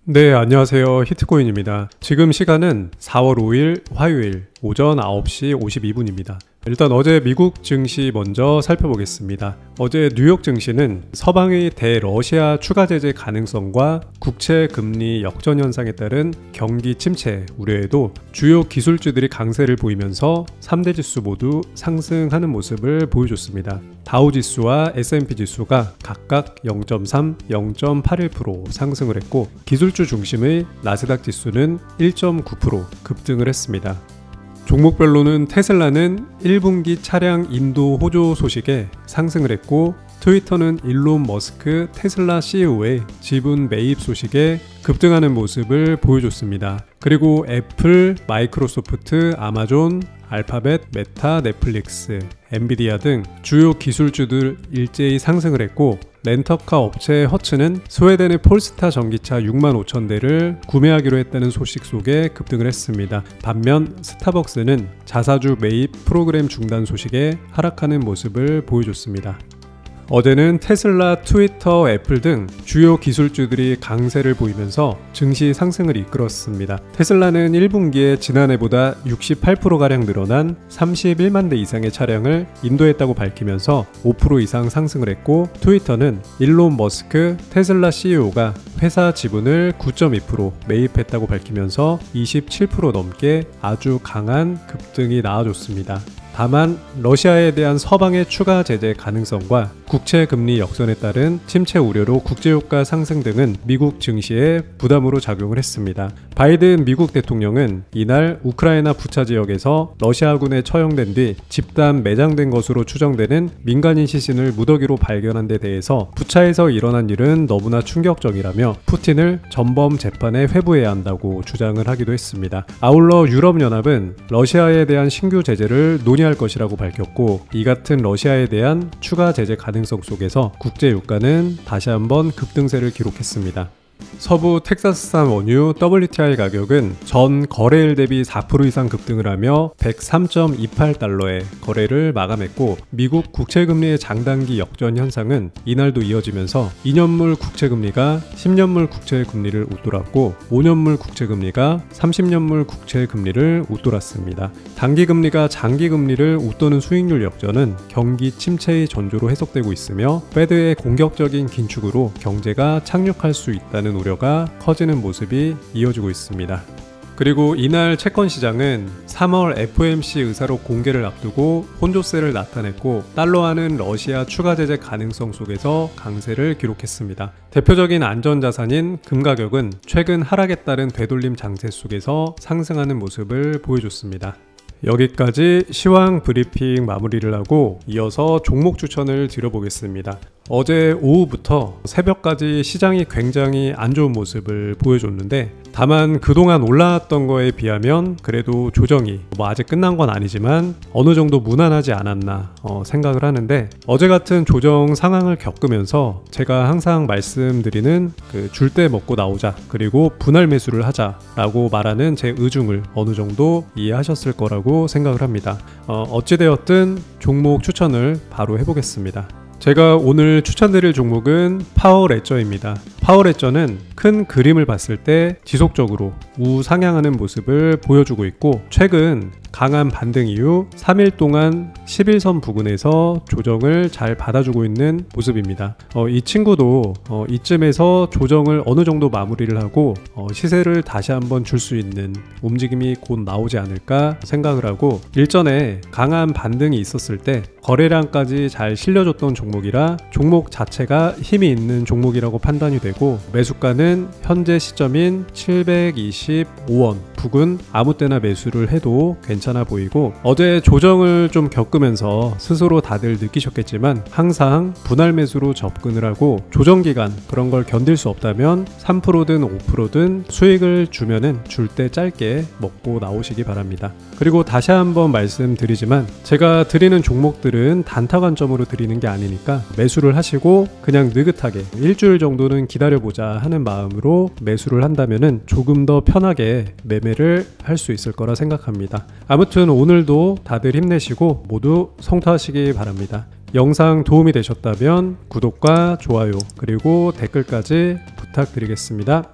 네, 안녕하세요. 히트코인입니다. 지금 시간은 4월 5일 화요일 오전 9시 52분입니다. 일단 어제 미국 증시 먼저 살펴보겠습니다. 어제 뉴욕 증시는 서방의 대러시아 추가 제재 가능성과 국채 금리 역전 현상에 따른 경기 침체 우려에도 주요 기술주들이 강세를 보이면서 3대 지수 모두 상승하는 모습을 보여줬습니다. 다우지수와 S&P 지수가 각각 0.3, 0.81% 상승을 했고 기술주 중심의 나스닥 지수는 1.9% 급등을 했습니다. 종목별로는 테슬라는 1분기 차량 인도 호조 소식에 상승을 했고 트위터는 일론 머스크 테슬라 CEO의 지분 매입 소식에 급등하는 모습을 보여줬습니다. 그리고 애플, 마이크로소프트, 아마존, 알파벳, 메타, 넷플릭스, 엔비디아 등 주요 기술주들 일제히 상승을 했고 렌터카 업체 허츠는 스웨덴의 폴스타 전기차 65,000대를 구매하기로 했다는 소식 속에 급등을 했습니다. 반면 스타벅스는 자사주 매입 프로그램 중단 소식에 하락하는 모습을 보여줬습니다. 어제는 테슬라, 트위터, 애플 등 주요 기술주들이 강세를 보이면서 증시 상승을 이끌었습니다. 테슬라는 1분기에 지난해보다 68%가량 늘어난 31만 대 이상의 차량을 인도했다고 밝히면서 5% 이상 상승을 했고 트위터는 일론 머스크 테슬라 CEO가 회사 지분을 9.2% 매입했다고 밝히면서 27% 넘게 아주 강한 급등이 나와줬습니다. 다만 러시아에 대한 서방의 추가 제재 가능성과 국채 금리 역전에 따른 침체 우려로 국제유가 상승 등은 미국 증시에 부담으로 작용을 했습니다. 바이든 미국 대통령은 이날 우크라이나 부차 지역에서 러시아군에 처형된 뒤 집단 매장된 것으로 추정되는 민간인 시신을 무더기로 발견한 데 대해서 부차에서 일어난 일은 너무나 충격적이라며 푸틴을 전범 재판에 회부해야 한다고 주장을 하기도 했습니다. 아울러 유럽연합은 러시아에 대한 신규 제재를 논의할 것이라고 밝혔고 이 같은 러시아에 대한 추가 제재 가능성 속에서 국제유가는 다시 한번 급등세를 기록했습니다. 서부 텍사스산 원유 WTI 가격은 전 거래일 대비 4% 이상 급등을 하며 103.28달러에 거래를 마감했고 미국 국채금리의 장단기 역전 현상은 이날도 이어지면서 2년물 국채금리가 10년물 국채금리를 웃돌았고 5년물 국채금리가 30년물 국채금리를 웃돌았습니다. 단기금리가 장기금리를 웃도는 수익률 역전은 경기 침체의 전조로 해석되고 있으며 패드의 공격적인 긴축으로 경제가 착륙할 수 있다는 우려가 커지는 모습이 이어지고 있습니다. 그리고 이날 채권 시장은 3월 FOMC 의사록 공개를 앞두고 혼조세를 나타냈고 달러화는 러시아 추가 제재 가능성 속에서 강세를 기록했습니다. 대표적인 안전자산인 금 가격은 최근 하락에 따른 되돌림 장세 속에서 상승하는 모습을 보여줬습니다. 여기까지 시황 브리핑 마무리를 하고 이어서 종목 추천을 드려보겠습니다. 어제 오후부터 새벽까지 시장이 굉장히 안 좋은 모습을 보여줬는데 다만 그동안 올라왔던 거에 비하면 그래도 조정이 아직 끝난 건 아니지만 어느 정도 무난하지 않았나 생각을 하는데 어제 같은 조정 상황을 겪으면서 제가 항상 말씀드리는 줄 때 먹고 나오자 그리고 분할 매수를 하자 라고 말하는 제 의중을 어느 정도 이해하셨을 거라고 생각을 합니다. 어찌되었든 종목 추천을 바로 해보겠습니다. 제가 오늘 추천드릴 종목은 파워레저입니다. 파워레저는 큰 그림을 봤을 때 지속적으로 우상향하는 모습을 보여주고 있고 최근 강한 반등 이후 3일 동안 11선 부근에서 조정을 잘 받아주고 있는 모습입니다. 이 친구도 이쯤에서 조정을 어느 정도 마무리를 하고 시세를 다시 한번 줄 수 있는 움직임이 곧 나오지 않을까 생각을 하고 일전에 강한 반등이 있었을 때 거래량까지 잘 실려줬던 종목이라 종목 자체가 힘이 있는 종목이라고 판단이 되고 매수가는 현재 시점인 725원 부근 아무 때나 매수를 해도 괜찮아 보이고 어제 조정을 좀 겪으면서 스스로 다들 느끼셨겠지만 항상 분할 매수로 접근을 하고 조정 기간 그런 걸 견딜 수 없다면 3%든 5%든 수익을 주면은 줄 때 짧게 먹고 나오시기 바랍니다. 그리고 다시 한번 말씀드리지만 제가 드리는 종목들은 단타 관점으로 드리는 게 아니니까 매수를 하시고 그냥 느긋하게 일주일 정도는 기다려보자 하는 마음으로 매수를 한다면은 조금 더 편하게 매매를 할 수 있을 거라 생각합니다. 아무튼 오늘도 다들 힘내시고 모두 성투하시기 바랍니다. 영상 도움이 되셨다면 구독과 좋아요 그리고 댓글까지 부탁드리겠습니다.